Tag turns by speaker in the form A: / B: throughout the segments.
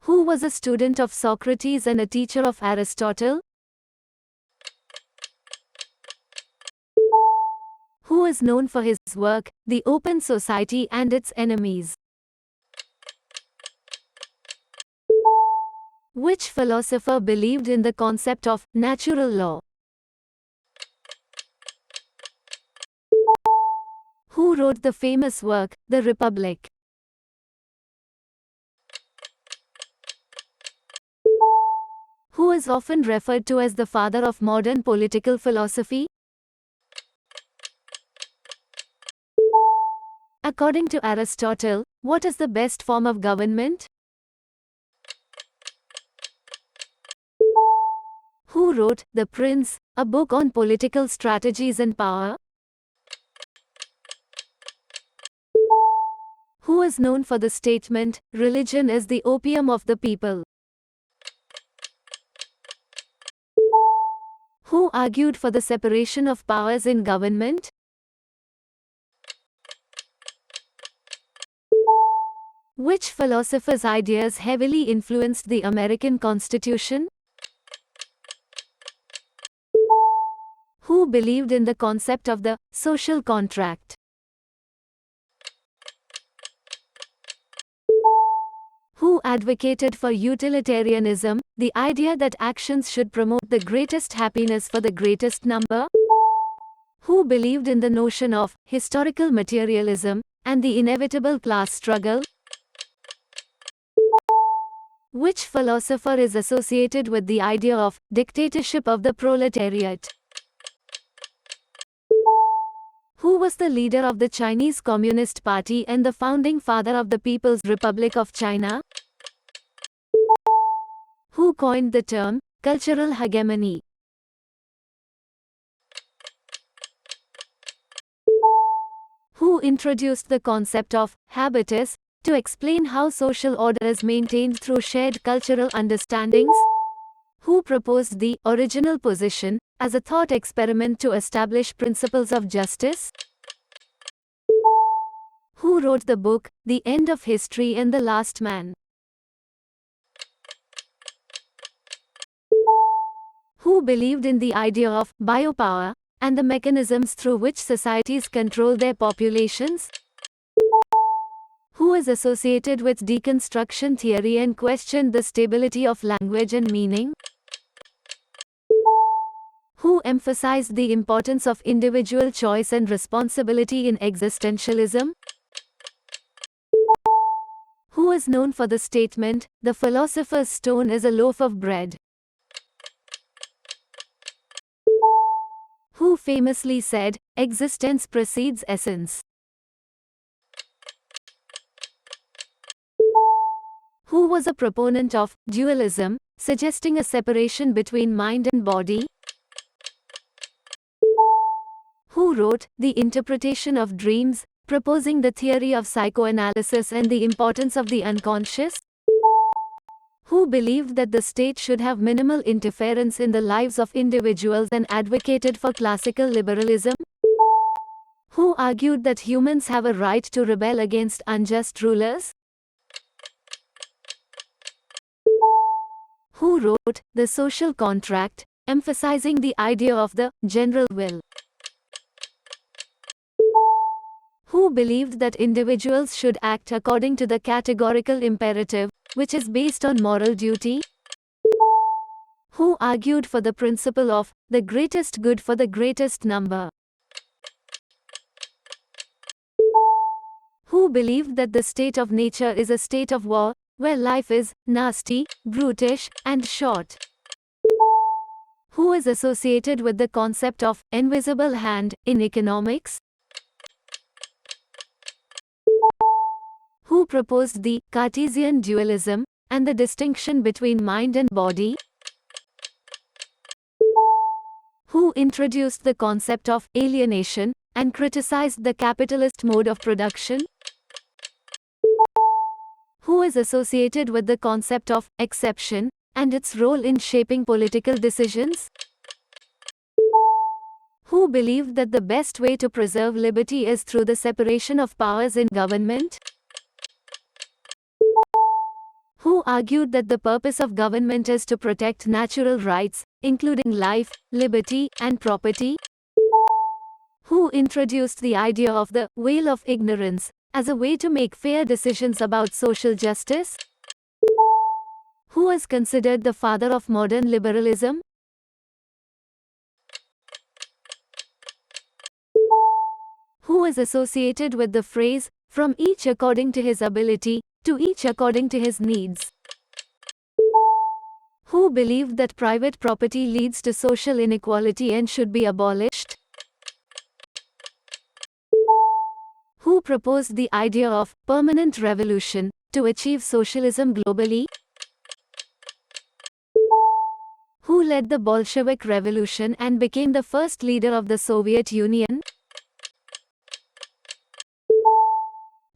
A: Who was a student of Socrates and a teacher of Aristotle? Who is known for his work, The Open Society and Its Enemies? Which philosopher believed in the concept of natural law? Who wrote the famous work, The Republic? Who is often referred to as the father of modern political philosophy? According to Aristotle, what is the best form of government? Who wrote The Prince, a book on political strategies and power? Who is known for the statement, "Religion is the opium of the people"? Who argued for the separation of powers in government? Which philosopher's ideas heavily influenced the American Constitution? Who believed in the concept of the social contract? Who advocated for utilitarianism, the idea that actions should promote the greatest happiness for the greatest number? Who believed in the notion of historical materialism and the inevitable class struggle? Which philosopher is associated with the idea of dictatorship of the proletariat? Who was the leader of the Chinese Communist Party and the founding father of the People's Republic of China? Who coined the term cultural hegemony? Who introduced the concept of habitus to explain how social order is maintained through shared cultural understandings? Who proposed the original position as a thought experiment to establish principles of justice? Who wrote the book, The End of History and the Last Man? Who believed in the idea of biopower and the mechanisms through which societies control their populations? Who is associated with deconstruction theory and questioned the stability of language and meaning? Who emphasized the importance of individual choice and responsibility in existentialism? Who is known for the statement, "The philosopher's stone is a loaf of bread"? Who famously said, "Existence precedes essence"? Who was a proponent of dualism, suggesting a separation between mind and body? Who wrote The Interpretation of Dreams, proposing the theory of psychoanalysis and the importance of the unconscious? Who believed that the state should have minimal interference in the lives of individuals and advocated for classical liberalism? Who argued that humans have a right to rebel against unjust rulers? Who wrote The Social Contract, emphasizing the idea of the general will? Who believed that individuals should act according to the categorical imperative, which is based on moral duty? Who argued for the principle of the greatest good for the greatest number? Who believed that the state of nature is a state of war, where life is nasty, brutish, and short? Who is associated with the concept of invisible hand in economics? Who proposed the Cartesian dualism and the distinction between mind and body? Who introduced the concept of alienation and criticized the capitalist mode of production? Who is associated with the concept of exception and its role in shaping political decisions? Who believed that the best way to preserve liberty is through the separation of powers in government? Who Who argued that the purpose of government is to protect natural rights, including life, liberty, and property? Who introduced the idea of the veil of ignorance as a way to make fair decisions about social justice? Who is considered the father of modern liberalism? Who is associated with the phrase, "from each according to his ability, to each according to his needs"? Who believed that private property leads to social inequality and should be abolished? Who proposed the idea of permanent revolution to achieve socialism globally? Who led the Bolshevik Revolution and became the first leader of the Soviet Union?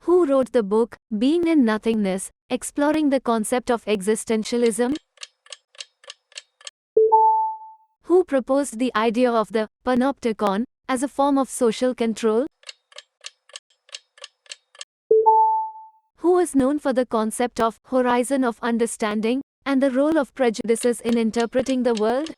A: Who wrote the book, Being and Nothingness, exploring the concept of existentialism? Who proposed the idea of the panopticon as a form of social control? Who is known for the concept of horizon of understanding and the role of prejudices in interpreting the world?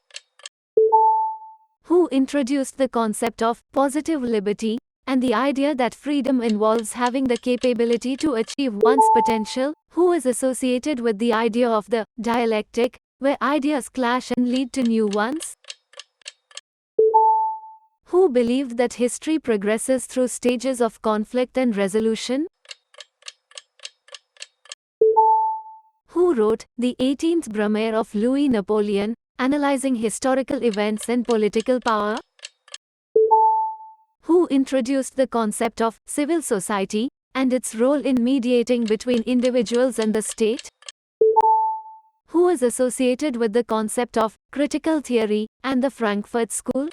A: Who introduced the concept of positive liberty and the idea that freedom involves having the capability to achieve one's potential? Who is associated with the idea of the dialectic, where ideas clash and lead to new ones? Who believed that history progresses through stages of conflict and resolution? Who wrote The 18th Brumaire of Louis Napoleon, analyzing historical events and political power? Who introduced the concept of civil society and its role in mediating between individuals and the state? Who is associated with the concept of critical theory and the Frankfurt School?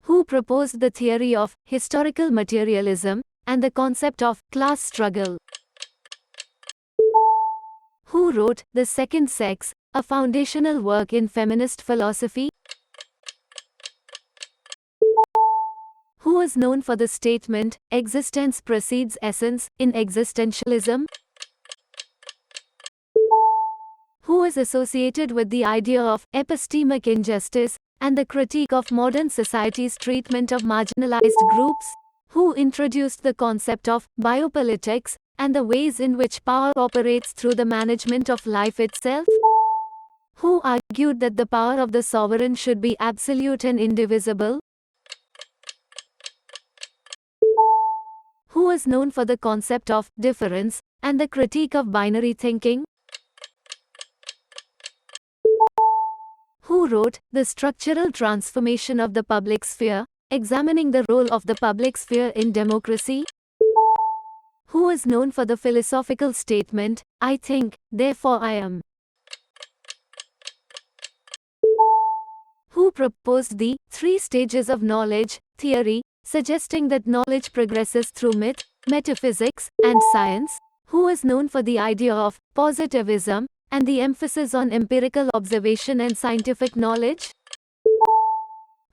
A: Who proposed the theory of historical materialism and the concept of class struggle? Who wrote The Second Sex, a foundational work in feminist philosophy? Who is known for the statement, "Existence precedes essence," in existentialism? Who is associated with the idea of epistemic injustice and the critique of modern society's treatment of marginalized groups? Who introduced the concept of biopolitics and the ways in which power operates through the management of life itself? Who argued that the power of the sovereign should be absolute and indivisible? Who is known for the concept of difference and the critique of binary thinking? Who wrote The Structural Transformation of the Public Sphere, examining the role of the public sphere in democracy? Who is known for the philosophical statement, "I think, therefore I am"? Who proposed the three stages of knowledge theory, suggesting that knowledge progresses through myth, metaphysics, and science? Who is known for the idea of positivism and the emphasis on empirical observation and scientific knowledge?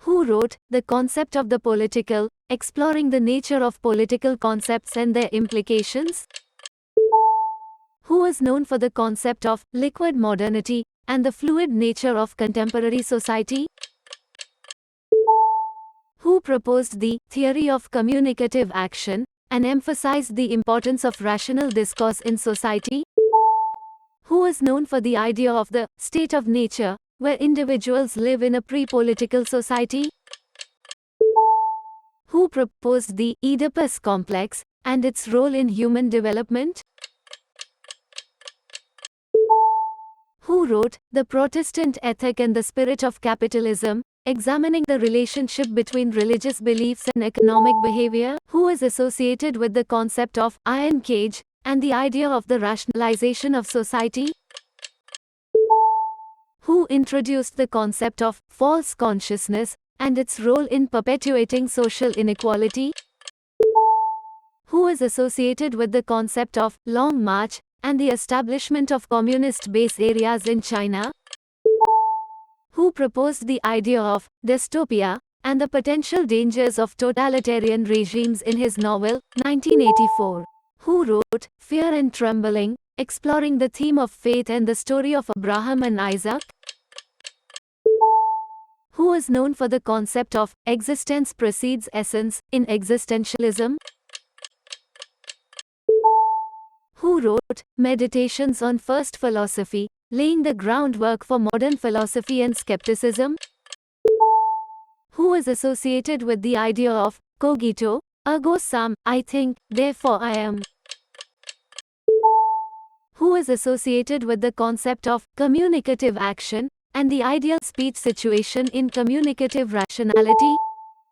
A: Who wrote The Concept of the Political, exploring the nature of political concepts and their implications? Who is known for the concept of liquid modernity and the fluid nature of contemporary society? Who proposed the theory of communicative action and emphasized the importance of rational discourse in society? Who is known for the idea of the state of nature, where individuals live in a pre-political society? Who proposed the Oedipus complex and its role in human development? Who wrote The Protestant Ethic and the Spirit of Capitalism, examining the relationship between religious beliefs and economic behavior? Who is associated with the concept of iron cage and the idea of the rationalization of society? Who introduced the concept of false consciousness and its role in perpetuating social inequality? Who is associated with the concept of Long March and the establishment of communist base areas in China? Who proposed the idea of dystopia and the potential dangers of totalitarian regimes in his novel, 1984? Who wrote Fear and Trembling, exploring the theme of faith and the story of Abraham and Isaac? Who is known for the concept of existence precedes essence in existentialism? Who wrote Meditations on First Philosophy, laying the groundwork for modern philosophy and skepticism? Who is associated with the idea of cogito, ergo sum, I think, therefore I am? Who is associated with the concept of communicative action and the ideal speech situation in communicative rationality?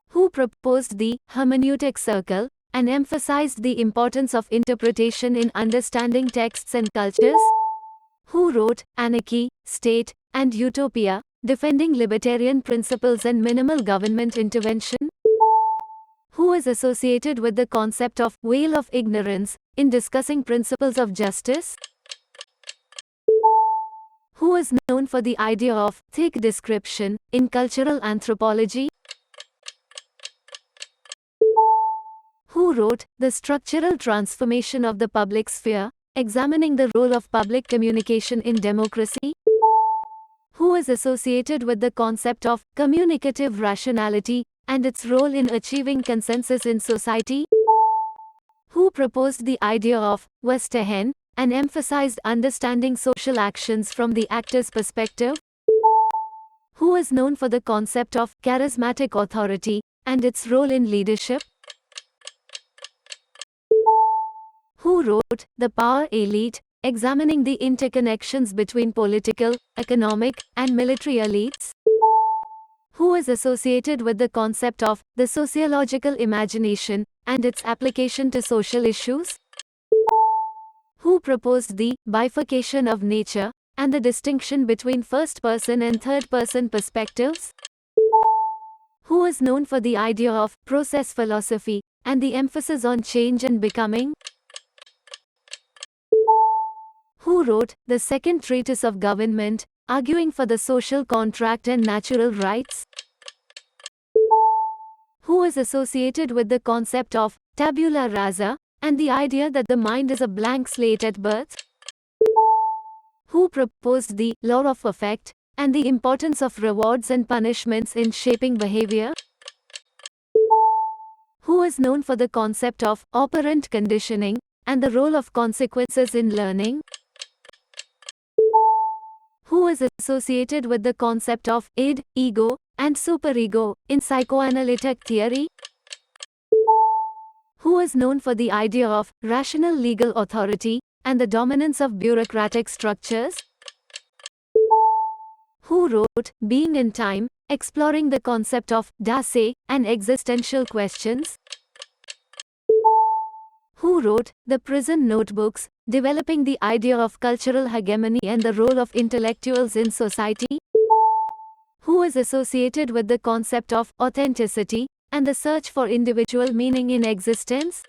A: Who proposed the hermeneutic circle and emphasized the importance of interpretation in understanding texts and cultures? Who wrote Anarchy, State, and Utopia, defending libertarian principles and minimal government intervention? Who is associated with the concept of veil of ignorance in discussing principles of justice? Who is known for the idea of thick description in cultural anthropology? Who wrote The Structural Transformation of the Public Sphere, examining the role of public communication in democracy? Who is associated with the concept of communicative rationality and its role in achieving consensus in society? Who proposed the idea of Verstehen and emphasized understanding social actions from the actor's perspective? Who is known for the concept of charismatic authority and its role in leadership? Who wrote The Power Elite, examining the interconnections between political, economic, and military elites? Who is associated with the concept of the sociological imagination and its application to social issues? Who proposed the bifurcation of nature and the distinction between first-person and third-person perspectives? Who is known for the idea of process philosophy and the emphasis on change and becoming? Who wrote The Second Treatise of Government, arguing for the social contract and natural rights? Who is associated with the concept of tabula rasa and the idea that the mind is a blank slate at birth? Who proposed the law of effect and the importance of rewards and punishments in shaping behavior? Who is known for the concept of operant conditioning and the role of consequences in learning? Who is associated with the concept of id, ego, and superego in psychoanalytic theory? Who is known for the idea of rational legal authority and the dominance of bureaucratic structures? Who wrote Being in Time, exploring the concept of Dasein and existential questions? Who wrote The Prison Notebooks, developing the idea of cultural hegemony and the role of intellectuals in society? Who is associated with the concept of authenticity and the search for individual meaning in existence?